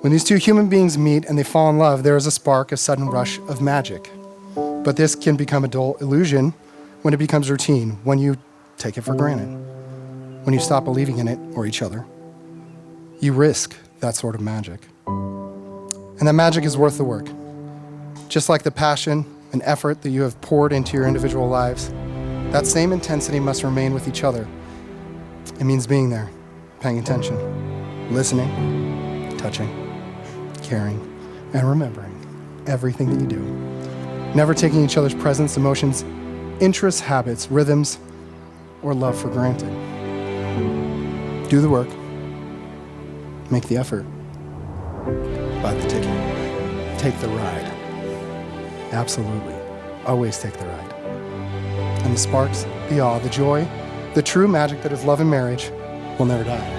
When these two human beings meet and they fall in love, there is a spark, a sudden rush of magic. But this can become a dull illusion when it becomes routine, when you take it for granted, when you stop believing in it or each other. You risk that sort of magic. And that magic is worth the work. Just like the passion and effort that you have poured into your individual lives, that same intensity must remain with each other. It means being there, paying attention, listening, touching, caring, and remembering everything that you do. Never taking each other's presence, emotions, interests, habits, rhythms, or love for granted. Do the work. Make the effort. Buy the ticket. Take the ride. Absolutely. Always take the ride. And the sparks, the awe, the joy, the true magic that is love and marriage will never die.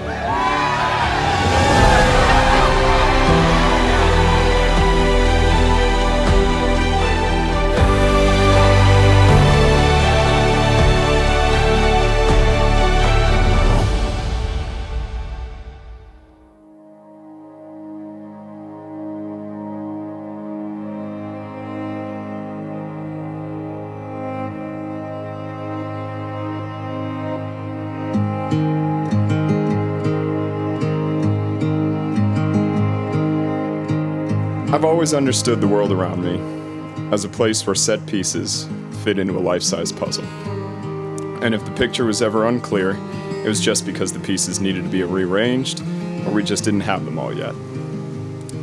I've always understood the world around me as a place where set pieces fit into a life-size puzzle. And if the picture was ever unclear, it was just because the pieces needed to be rearranged or we just didn't have them all yet.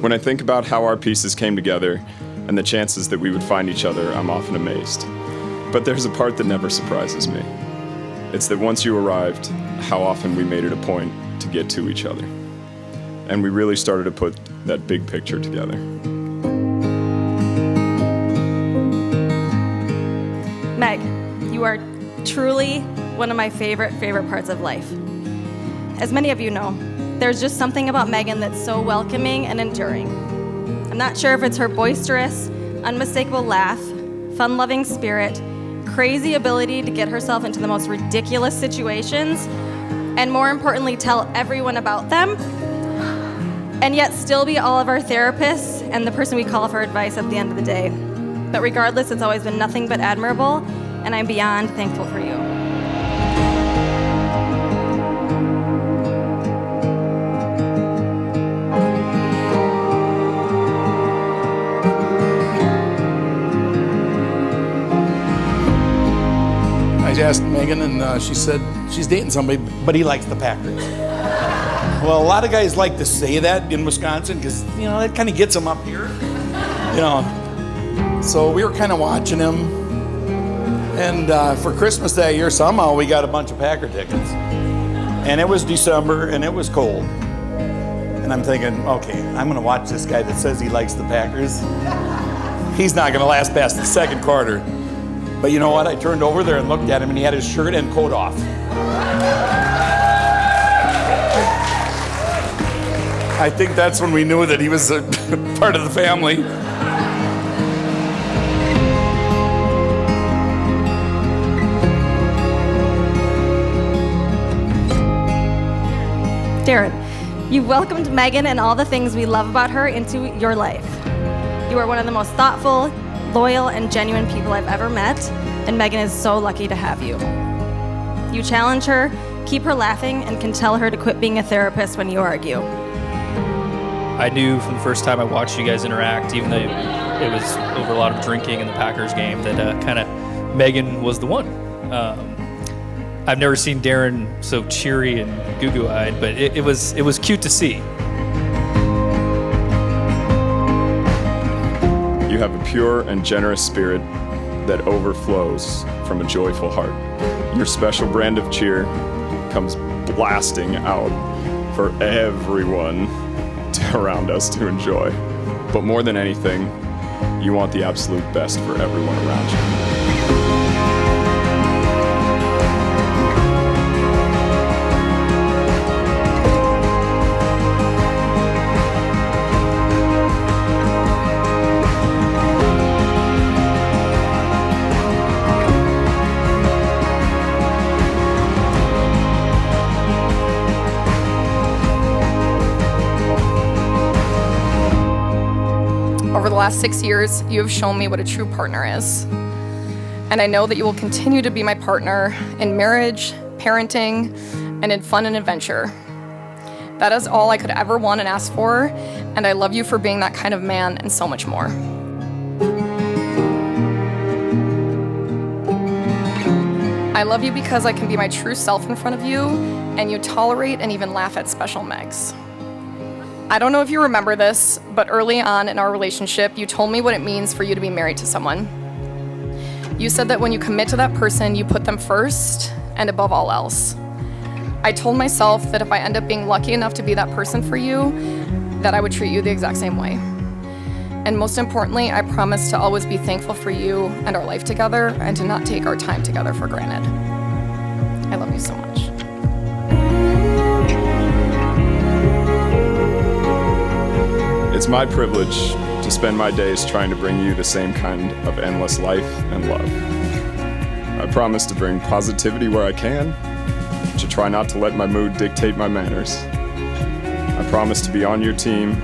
When I think about how our pieces came together and the chances that we would find each other, I'm often amazed. But there's a part that never surprises me. It's that once you arrived, how often we made it a point to get to each other. And we really started to put that big picture together. Meg, you are truly one of my favorite parts of life. As many of you know, there's just something about Megan that's so welcoming and enduring. I'm not sure if it's her boisterous, unmistakable laugh, fun-loving spirit, crazy ability to get herself into the most ridiculous situations, and more importantly, tell everyone about them, and yet still be all of our therapists and the person we call for advice at the end of the day. But regardless, it's always been nothing but admirable, and I'm beyond thankful for you. I asked Megan, and she said she's dating somebody, but he likes the Packers. Well, a lot of guys like to say that in Wisconsin because, that kind of gets them up here. So we were kind of watching him. And for Christmas that year, somehow we got a bunch of Packer tickets. And it was December, and it was cold. And I'm thinking, okay, I'm going to watch this guy that says he likes the Packers. He's not going to last past the second quarter. But you know what? I turned over there and looked at him, and he had his shirt and coat off. I think that's when we knew that he was a part of the family. Darin, you welcomed Megan and all the things we love about her into your life. You are one of the most thoughtful, loyal, and genuine people I've ever met, and Megan is so lucky to have you. You challenge her, keep her laughing, and can tell her to quit being a therapist when you argue. I knew from the first time I watched you guys interact, even though it was over a lot of drinking in the Packers game, that kind of Megan was the one. I've never seen Darin so cheery and goo-goo-eyed, but it was cute to see. You have a pure and generous spirit that overflows from a joyful heart. Your special brand of cheer comes blasting out for everyone around us to enjoy. But more than anything, you want the absolute best for everyone around you. last 6 years, you have shown me what a true partner is. And I know that you will continue to be my partner in marriage, parenting, and in fun and adventure. That is all I could ever want and ask for, and I love you for being that kind of man and so much more. I love you because I can be my true self in front of you, and you tolerate and even laugh at special Megs. I don't know if you remember this, but early on in our relationship, you told me what it means for you to be married to someone. You said that when you commit to that person, you put them first and above all else. I told myself that if I end up being lucky enough to be that person for you, that I would treat you the exact same way. And most importantly, I promised to always be thankful for you and our life together and to not take our time together for granted. I love you so much. It's my privilege to spend my days trying to bring you the same kind of endless life and love. I promise to bring positivity where I can, to try not to let my mood dictate my manners. I promise to be on your team,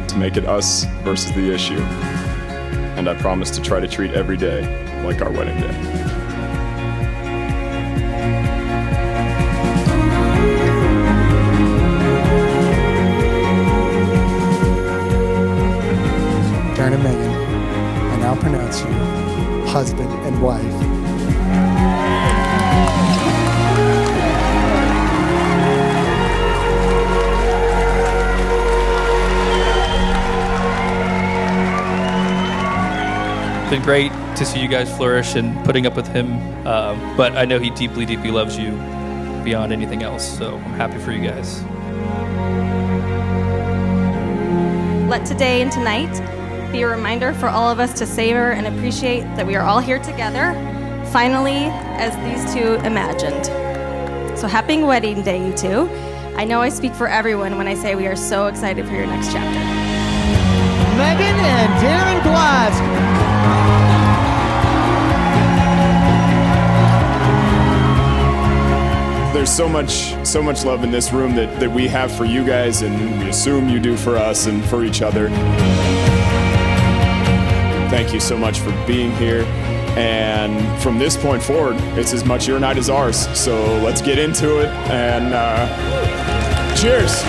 to make it us versus the issue. And I promise to try to treat every day like our wedding day. Darin and Megan, I now pronounce you husband and wife. It's been great to see you guys flourish and putting up with him, but I know he deeply, deeply loves you beyond anything else, so I'm happy for you guys. Let today and tonight be a reminder for all of us to savor and appreciate that we are all here together, finally, as these two imagined. So happy wedding day, you two. I know I speak for everyone when I say we are so excited for your next chapter. Megan and Darin Glotz. There's so much love in this room that we have for you guys, and we assume you do for us and for each other. Thank you so much for being here. And from this point forward, it's as much your night as ours. So let's get into it, and cheers.